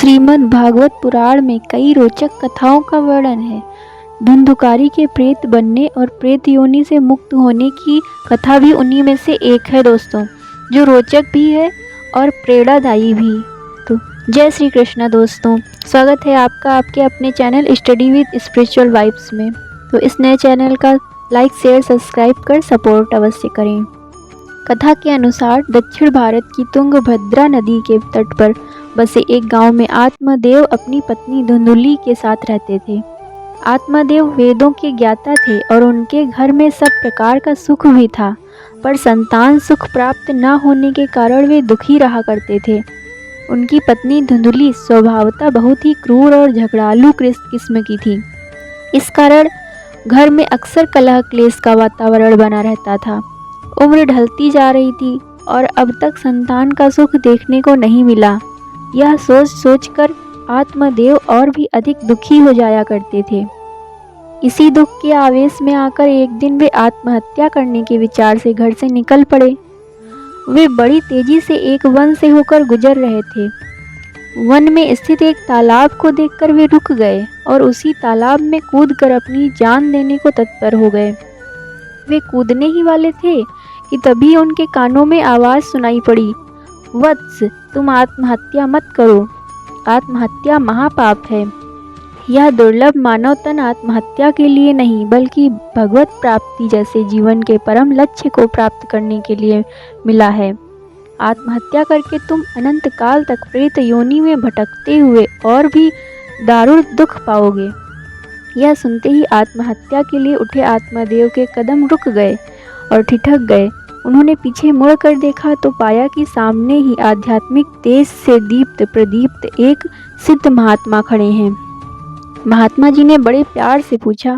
श्रीमद् भागवत पुराण में कई रोचक कथाओं का वर्णन है। धुंधुकारी के प्रेत बनने और प्रेत योनि से मुक्त होने की कथा भी उन्हीं में से एक है दोस्तों, जो रोचक भी है और प्रेरणादायी भी। तो जय श्री कृष्णा दोस्तों, स्वागत है आपका आपके अपने channel study with spiritual vibes में। तो इस नए चैनल का लाइक शेयर सब्सक्राइब कर सपोर्ट अवश्य करें। कथा के अनुसार दक्षिण भारत की तुंगभद्रा नदी के तट पर बसे एक गांव में आत्मदेव अपनी पत्नी धुंधुली के साथ रहते थे। आत्मदेव वेदों के ज्ञाता थे और उनके घर में सब प्रकार का सुख भी था, पर संतान सुख प्राप्त न होने के कारण वे दुखी रहा करते थे। उनकी पत्नी धुंधुली स्वभावतः बहुत ही क्रूर और झगड़ालू किस्म की थी। इस कारण घर में अक्सर कलह क्लेश का वातावरण बना रहता था। उम्र ढलती जा रही थी और अब तक संतान का सुख देखने को नहीं मिला। यह सोच सोचकर आत्मदेव और भी अधिक दुखी हो जाया करते थे। इसी दुख के आवेश में आकर एक दिन वे आत्महत्या करने के विचार से घर से निकल पड़े। वे बड़ी तेजी से एक वन से होकर गुजर रहे थे। वन में स्थित एक तालाब को देखकर वे रुक गए और उसी तालाब में कूदकर अपनी जान देने को तत्पर हो गए। वे कूदने ही वाले थे कि तभी उनके कानों में आवाज़ सुनाई पड़ी, वत्स, तुम आत्महत्या मत करो। आत्महत्या महापाप है। यह दुर्लभ मानव तन आत्महत्या के लिए नहीं बल्कि भगवत प्राप्ति जैसे जीवन के परम लक्ष्य को प्राप्त करने के लिए मिला है। आत्महत्या करके तुम अनंत काल तक प्रेत योनि में भटकते हुए और भी दारुण दुख पाओगे। यह सुनते ही आत्महत्या के लिए उठे आत्मदेव के कदम रुक गए और ठिठक गए। उन्होंने पीछे मुड़कर देखा तो पाया कि सामने ही आध्यात्मिक तेज से दीप्त प्रदीप्त एक सिद्ध महात्मा खड़े हैं। महात्मा जी ने बड़े प्यार से पूछा,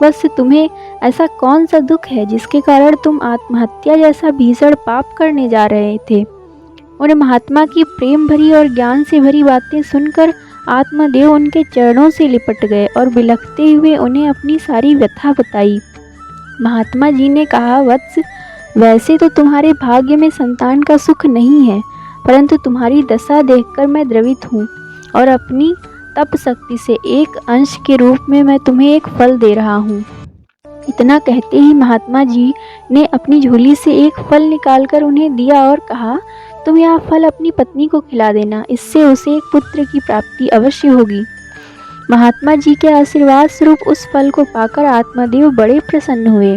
बस तुम्हें ऐसा कौन सा दुख है जिसके कारण तुम आत्महत्या जैसा भीषण पाप करने जा रहे थे। और महात्मा की प्रेम भरी और ज्ञान से भरी बातें सुनकर आत्मदेव उनके चरणों से लिपट गए और बिलखते हुए उन्हें अपनी सारी व्यथा बताई। महात्मा जी ने कहा, वत्स, वैसे तो तुम्हारे भाग्य में संतान का सुख नहीं है, परंतु तुम्हारी दशा देखकर मैं द्रवित हूँ और अपनी तप शक्ति से एक अंश के रूप में मैं तुम्हें एक फल दे रहा हूँ। इतना कहते ही महात्मा जी ने अपनी झोली से एक फल निकालकर उन्हें दिया और कहा, तुम यह फल अपनी पत्नी को खिला देना, इससे उसे एक पुत्र की प्राप्ति अवश्य होगी। महात्मा जी के आशीर्वाद स्वरूप उस फल को पाकर आत्मदेव बड़े प्रसन्न हुए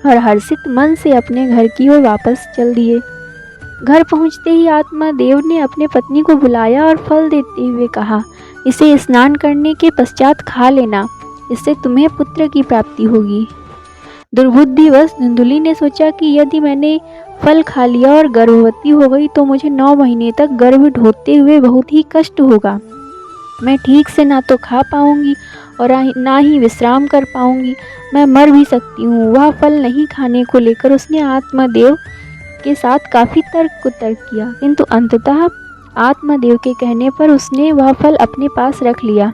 और हर्षित मन से अपने घर की ओर वापस चल दिए। घर पहुंचते ही आत्मदेव ने अपने पत्नी को बुलाया और फल देते हुए कहा, इसे स्नान करने के पश्चात खा लेना, इससे तुम्हें पुत्र की प्राप्ति होगी। दुर्बुद्धिवश धुंधुली ने सोचा कि यदि मैंने फल खा लिया और गर्भवती हो गई तो मुझे 9 महीने तक गर्भ ढोते हुए बहुत ही कष्ट होगा। मैं ठीक से ना तो खा पाऊंगी और ना ही विश्राम कर पाऊंगी, मैं मर भी सकती हूँ। वह फल नहीं खाने को लेकर उसने आत्मदेव के साथ काफ़ी तर्क किया, किंतु अंततः आत्मदेव के कहने पर उसने वह फल अपने पास रख लिया।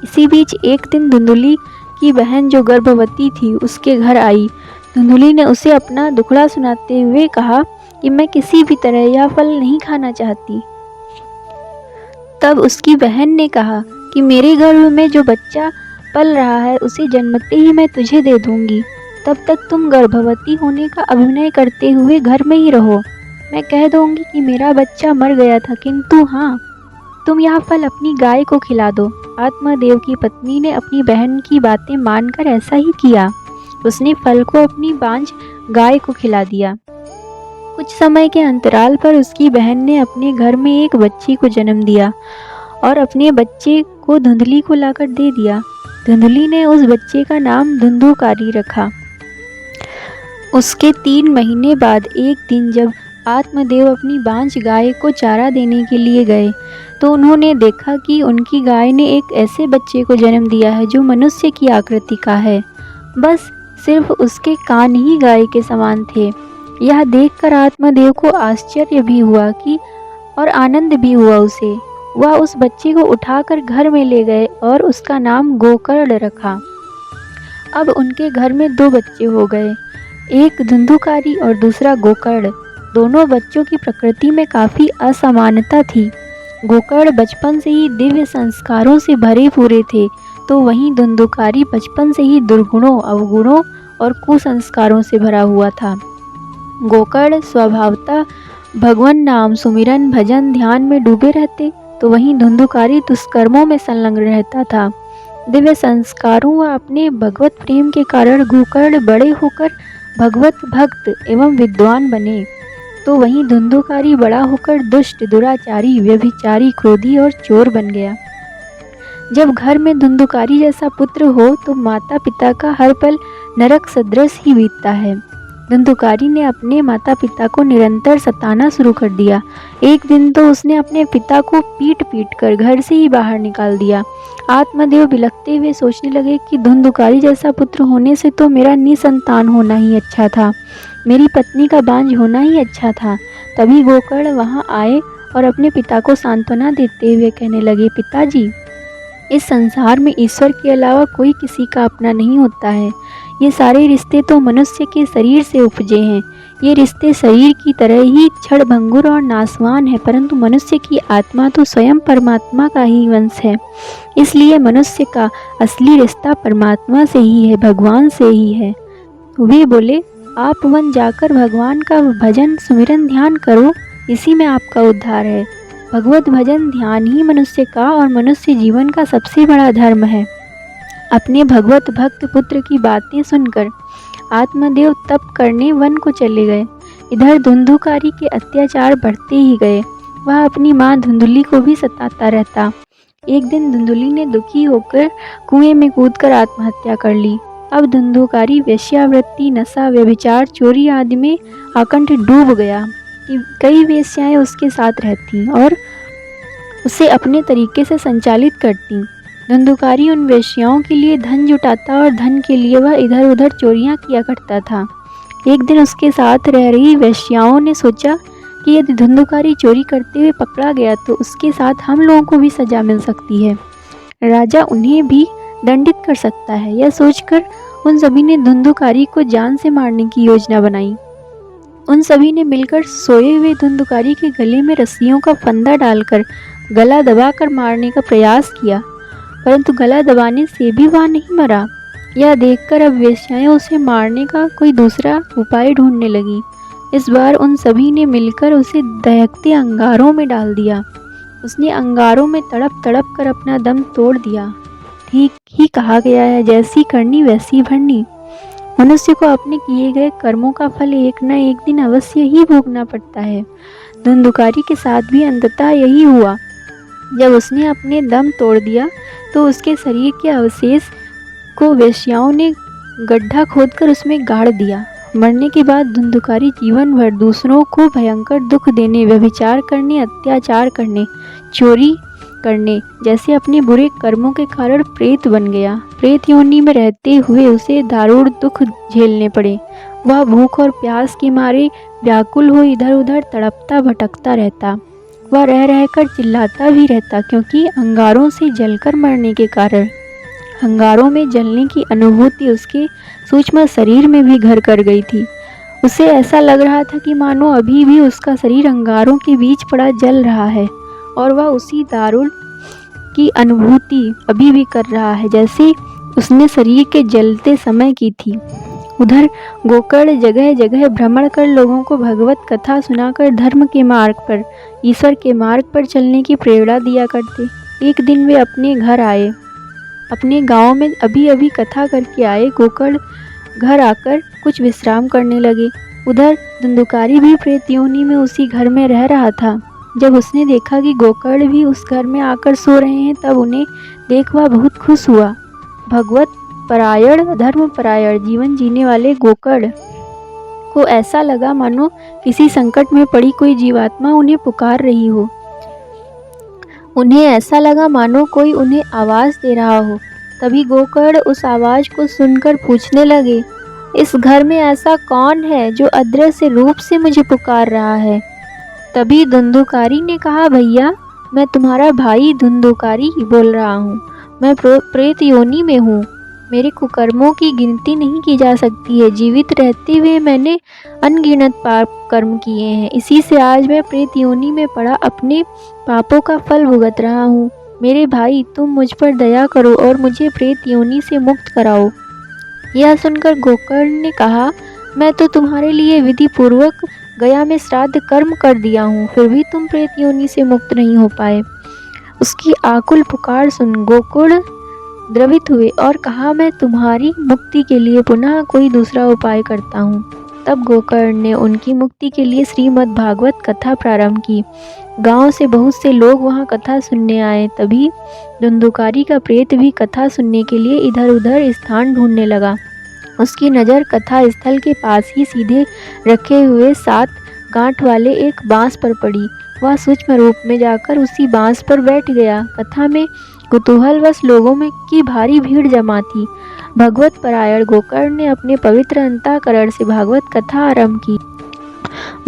इसी बीच एक दिन धुंधुली की बहन जो गर्भवती थी उसके घर आई। धुंधुली ने उसे अपना दुखड़ा सुनाते हुए कहा कि मैं किसी भी तरह यह फल नहीं खाना चाहती। तब उसकी बहन ने कहा कि मेरे गर्भ में जो बच्चा पल रहा है उसे जन्मते ही मैं तुझे दे दूंगी। तब तक तुम गर्भवती होने का अभिनय करते हुए घर में ही रहो। मैं कह दूंगी कि मेरा बच्चा मर गया था, किंतु हाँ, तुम यह फल अपनी गाय को खिला दो। आत्मदेव की पत्नी ने अपनी बहन की बातें मानकर ऐसा ही किया। उसने फल को अपनी बांझ गाय को खिला दिया। कुछ समय के अंतराल पर उसकी बहन ने अपने घर में एक बच्ची को जन्म दिया और अपने बच्चे को धुंधली को लाकर दे दिया। धुंधली ने उस बच्चे का नाम धुंधुकारी रखा। उसके 3 महीने बाद एक दिन जब आत्मदेव अपनी बांझ गाय को चारा देने के लिए गए तो उन्होंने देखा कि उनकी गाय ने एक ऐसे बच्चे को जन्म दिया है जो मनुष्य की आकृति का है। बस सिर्फ उसके कान ही गाय के समान थे। यह देखकर आत्मदेव को आश्चर्य भी हुआ कि और आनंद भी हुआ उसे। वह उस बच्चे को उठाकर घर में ले गए और उसका नाम गोकर्ण रखा। अब उनके घर में 2 बच्चे हो गए, एक धुंधुकारी और दूसरा गोकर्ण। दोनों बच्चों की प्रकृति में काफ़ी असमानता थी। गोकर्ण बचपन से ही दिव्य संस्कारों से भरे पूरे थे, तो वहीं धुंधुकारी बचपन से ही दुर्गुणों, अवगुणों और कुसंस्कारों से भरा हुआ था। गोकर्ण स्वभावतः भगवान नाम सुमिरन, भजन, ध्यान में डूबे रहते, तो वहीं धुंधुकारी दुष्कर्मों में संलग्न रहता था। दिव्य संस्कारों व अपने भगवत प्रेम के कारण गोकर्ण बड़े होकर भगवत भक्त एवं विद्वान बने, तो वहीं धुंधुकारी बड़ा होकर दुष्ट, दुराचारी, व्यभिचारी, क्रोधी और चोर बन गया। जब घर में धुंधुकारी जैसा पुत्र हो तो माता पिता का हर पल नरक सदृश ही बीतता है। धुंधुकारी ने अपने माता पिता को निरंतर सताना शुरू कर दिया। एक दिन तो उसने अपने पिता को पीट पीट कर घर से ही बाहर निकाल दिया। आत्मदेव बिलखते हुए सोचने लगे कि धुंधुकारी जैसा पुत्र होने से तो मेरा निसंतान होना ही अच्छा था, मेरी पत्नी का बांझ होना ही अच्छा था। तभी गोकर्ण वहां आए और अपने पिता को सांत्वना देते हुए कहने लगे, पिताजी, इस संसार में ईश्वर के अलावा कोई किसी का अपना नहीं होता है। ये सारे रिश्ते तो मनुष्य के शरीर से उपजे हैं। ये रिश्ते शरीर की तरह ही क्षणभंगुर और नाशवान है, परंतु मनुष्य की आत्मा तो स्वयं परमात्मा का ही वंश है। इसलिए मनुष्य का असली रिश्ता परमात्मा से ही है, भगवान से ही है। वे बोले, आप वन जाकर भगवान का भजन, सुमिरन, ध्यान करो, इसी में आपका उद्धार है। भगवत भजन ध्यान ही मनुष्य का और मनुष्य जीवन का सबसे बड़ा धर्म है। अपने भगवत भक्त पुत्र की बातें सुनकर आत्मदेव तप करने वन को चले गए। इधर धुंधुकारी के अत्याचार बढ़ते ही गए। वह अपनी माँ धुंधुली को भी सताता रहता। एक दिन धुंधुली ने दुखी होकर कुएं में कूदकर आत्महत्या कर ली। अब धुंधुकारी वेश्यावृत्ति, नशा, व्यभिचार, चोरी आदि में आकंठ डूब गया कि कई वेश्याएं उसके साथ रहती और उसे अपने तरीके से संचालित करती। धुंधुकारी उन वेश्याओं के लिए धन जुटाता और धन के लिए वह इधर उधर चोरियां किया करता था। एक दिन उसके साथ रह रही वेश्याओं ने सोचा कि यदि धुंधुकारी चोरी करते हुए पकड़ा गया तो उसके साथ हम लोगों को भी सजा मिल सकती है, राजा उन्हें भी दंडित कर सकता है। यह सोचकर उन सभी ने धुंधुकारी को जान से मारने की योजना बनाई। उन सभी ने मिलकर सोए हुए धुंधुकारी के गले में रस्सियों का फंदा डालकर गला दबाकर मारने का प्रयास किया, परंतु गला दबाने से भी वह नहीं मरा। यह देखकर अब वेश्याएं उसे मारने का कोई दूसरा उपाय ढूंढने लगी। इस बार उन सभी ने मिलकर उसे दहकते अंगारों में डाल दिया। उसने अंगारों में तड़प तड़प कर अपना दम तोड़ दिया। ठीक ही कहा गया है, जैसी करनी वैसी भरनी। मनुष्य को अपने किए गए कर्मों का फल एक न एक दिन अवश्य ही भोगना पड़ता है। धुंधुकारी के साथ भी अंततः यही हुआ। जब उसने अपने दम तोड़ दिया तो उसके शरीर के अवशेष को वेश्याओं ने गड्ढा खोदकर उसमें गाड़ दिया। मरने के बाद धुंधुकारी जीवन भर दूसरों को भयंकर दुख देने, व्यभिचार करने, अत्याचार करने, चोरी करने जैसे अपने बुरे कर्मों के कारण प्रेत बन गया। प्रेत योनि में रहते हुए उसे दारुण दुख झेलने पड़े। वह भूख और प्यास के मारे व्याकुल हो इधर उधर तड़पता भटकता रहता। वह रह रहकर चिल्लाता भी रहता, क्योंकि अंगारों से जलकर मरने के कारण अंगारों में जलने की अनुभूति उसके सूक्ष्म शरीर में भी घर कर गई थी। उसे ऐसा लग रहा था कि मानो अभी भी उसका शरीर अंगारों के बीच पड़ा जल रहा है और वह उसी दारुण की अनुभूति अभी भी कर रहा है जैसे उसने शरीर के जलते समय की थी। उधर गोकर्ण जगह जगह भ्रमण कर लोगों को भगवत कथा सुनाकर धर्म के मार्ग पर, ईश्वर के मार्ग पर चलने की प्रेरणा दिया करते। एक दिन वे अपने घर आए। अपने गांव में अभी अभी कथा करके आए गोकर्ण घर आकर कुछ विश्राम करने लगे। उधर धुंधुकारी भी प्रेत योनि में उसी घर में रह रहा था। जब उसने देखा कि गोकर्ण भी उस घर में आकर सो रहे हैं, तब उन्हें देख वह बहुत खुश हुआ। भगवत परायण, धर्म परायण जीवन जीने वाले गोकर्ण को ऐसा लगा मानो किसी संकट में पड़ी कोई जीवात्मा उन्हें पुकार रही हो। उन्हें ऐसा लगा मानो कोई उन्हें आवाज़ दे रहा हो। तभी गोकर्ण उस आवाज़ को सुनकर पूछने लगे, इस घर में ऐसा कौन है जो अदृश्य रूप से मुझे पुकार रहा है? तभी धुंधुकारी ने कहा, भैया, मैं तुम्हारा भाई धुंधुकारी बोल रहा हूँ। मैं प्रेत योनि में हूँ। मेरे कुकर्मों की गिनती नहीं की जा सकती है। जीवित रहते हुए मैंने अनगिनत पाप कर्म किए हैं। इसी से आज मैं प्रेत योनि में पड़ा अपने पापों का फल भुगत रहा हूँ। मेरे भाई, तुम मुझ पर दया करो और मुझे प्रेत योनि से मुक्त कराओ। यह सुनकर गोकर्ण ने कहा, मैं तो तुम्हारे लिए विधि पूर्वक गया में श्राद्ध कर्म कर दिया हूँ, फिर भी तुम प्रेत योनि से मुक्त नहीं हो पाए। उसकी आकुल पुकार सुन गोकुल द्रवित हुए और कहा, मैं तुम्हारी मुक्ति के लिए पुनः कोई दूसरा उपाय करता हूँ। तब गोकर्ण ने उनकी मुक्ति के लिए श्रीमद् भागवत कथा प्रारंभ की। गांव से बहुत से लोग वहां कथा सुनने आए। तभी धुंधुकारी का प्रेत भी कथा सुनने के लिए इधर उधर स्थान ढूंढने लगा। उसकी नज़र कथा स्थल के पास ही सीधे रखे हुए 7 गांठ वाले एक बांस पर पड़ी। वह सूक्ष्म रूप में जाकर उसी बांस पर बैठ गया। कथा में कुतूहलवश लोगों में की भारी भीड़ जमा थी। भगवत परायण गोकर्ण ने अपने पवित्र अंतःकरण से भागवत कथा आरंभ की।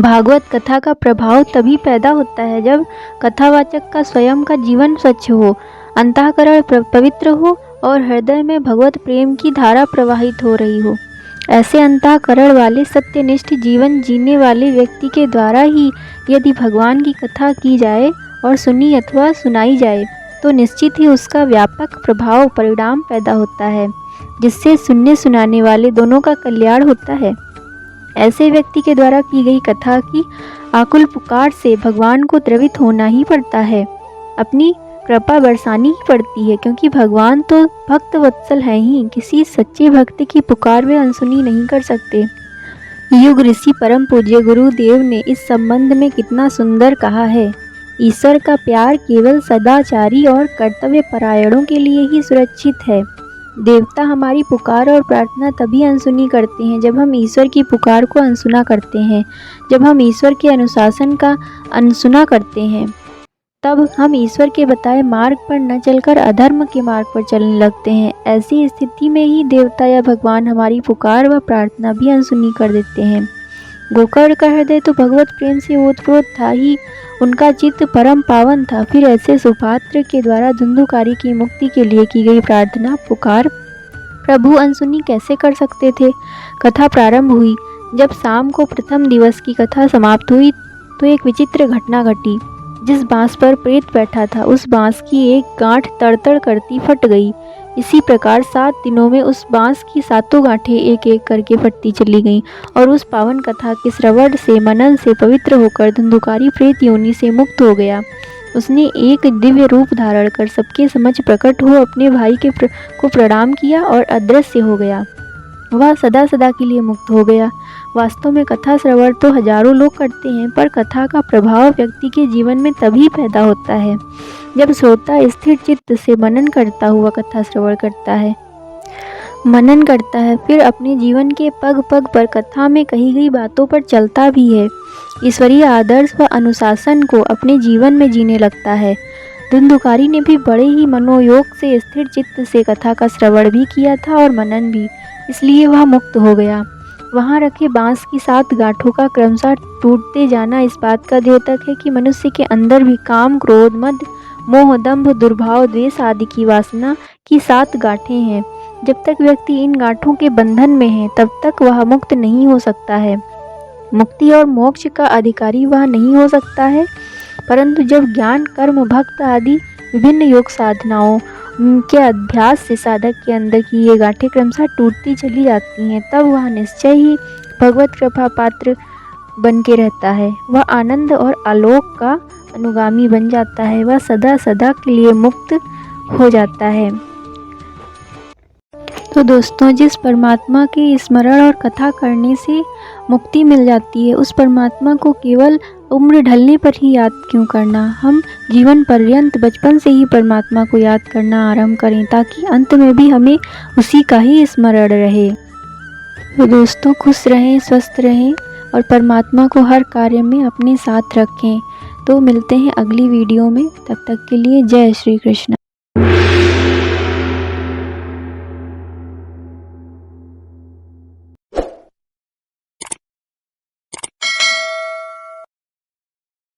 भागवत कथा का प्रभाव तभी पैदा होता है जब कथावाचक का स्वयं का जीवन स्वच्छ हो, अंतःकरण पवित्र हो और हृदय में भगवत प्रेम की धारा प्रवाहित हो रही हो। ऐसे अंतःकरण वाले सत्यनिष्ठ जीवन जीने वाले व्यक्ति के द्वारा ही यदि भगवान की कथा की जाए और सुनी अथवा सुनाई जाए तो निश्चित ही उसका व्यापक प्रभाव परिणाम पैदा होता है, जिससे सुनने सुनाने वाले दोनों का कल्याण होता है। ऐसे व्यक्ति के द्वारा की गई कथा की आकुल पुकार से भगवान को द्रवित होना ही पड़ता है, अपनी कृपा बरसानी ही पड़ती है, क्योंकि भगवान तो भक्त वत्सल हैं ही। किसी सच्चे भक्त की पुकार वे अनसुनी नहीं कर सकते। युग ऋषि परम पूज्य गुरुदेव ने इस संबंध में कितना सुंदर कहा है, ईश्वर का प्यार केवल सदाचारी और कर्तव्य परायणों के लिए ही सुरक्षित है। देवता हमारी पुकार और प्रार्थना तभी अनसुनी करते हैं जब हम ईश्वर की पुकार को अनसुना करते हैं। जब हम ईश्वर के अनुशासन का अनसुना करते हैं तब हम ईश्वर के बताए मार्ग पर न चलकर अधर्म के मार्ग पर चलने लगते हैं। ऐसी स्थिति में ही देवता या भगवान हमारी पुकार व प्रार्थना भी अनसुनी कर देते हैं। गोकर्ण का हृदय तो भगवत प्रेम से ओतप्रोत था ही, उनका चित्त परम पावन था। फिर ऐसे सुपात्र के द्वारा धुंधुकारी की मुक्ति के लिए की गई प्रार्थना पुकार प्रभु अनसुनी कैसे कर सकते थे। कथा प्रारंभ हुई। जब शाम को प्रथम दिवस की कथा समाप्त हुई तो एक विचित्र घटना घटी। जिस बांस पर प्रेत बैठा था उस बांस की एक गांठ तड़तड़ करती फट गई। इसी प्रकार 7 दिनों में उस बांस की 7 गांठें एक एक करके फटती चली गईं और उस पावन कथा के श्रवण से मनन से पवित्र होकर धुंधुकारी प्रेत योनि से मुक्त हो गया। उसने एक दिव्य रूप धारण कर सबके समक्ष प्रकट हो अपने भाई को प्रणाम किया और अदृश्य हो गया। वह सदा सदा के लिए मुक्त हो गया। वास्तव में कथा श्रवण तो हजारों लोग करते हैं, पर कथा का प्रभाव व्यक्ति के जीवन में तभी पैदा होता है जब श्रोता स्थिर चित्त से मनन करता हुआ कथा श्रवण करता है, मनन करता है, फिर अपने जीवन के पग पग पर कथा में कही गई बातों पर चलता भी है, ईश्वरीय आदर्श व अनुशासन को अपने जीवन में जीने लगता है। धुंधुकारी ने भी बड़े ही मनोयोग से स्थिर चित्त से कथा का श्रवण भी किया था और मनन भी, इसलिए वह मुक्त हो गया। वहाँ रखे बांस की 7 गांठों का क्रमशः टूटते जाना इस बात का द्योतक है कि मनुष्य के अंदर भी काम, क्रोध, मद, मोह, दंभ, दुर्भाव, द्वेष आदि की वासना की 7 गांठें हैं। जब तक व्यक्ति इन गांठों के बंधन में है तब तक वह मुक्त नहीं हो सकता है। मुक्ति और मोक्ष का अधिकारी वह नहीं हो सकता है, परंतु जब ज्ञान, कर्म, भक्त आदि विभिन्न योग साधनाओं के अभ्यास से साधक के अंदर की ये गांठें क्रमशः टूटती चली जाती हैं, तब वह निश्चय ही भगवत कृपा पात्र बन के रहता है। वह आनंद और आलोक का अनुगामी बन जाता है। वह सदा सदा के लिए मुक्त हो जाता है। तो दोस्तों, जिस परमात्मा के स्मरण और कथा करने से मुक्ति मिल जाती है, उस परमात्मा को केवल उम्र ढलने पर ही याद क्यों करना। हम जीवन पर्यंत बचपन से ही परमात्मा को याद करना आरंभ करें, ताकि अंत में भी हमें उसी का ही स्मरण रहे। तो दोस्तों, खुश रहें, स्वस्थ रहें और परमात्मा को हर कार्य में अपने साथ रखें। तो मिलते हैं अगली वीडियो में, तब तक के लिए जय श्री कृष्ण।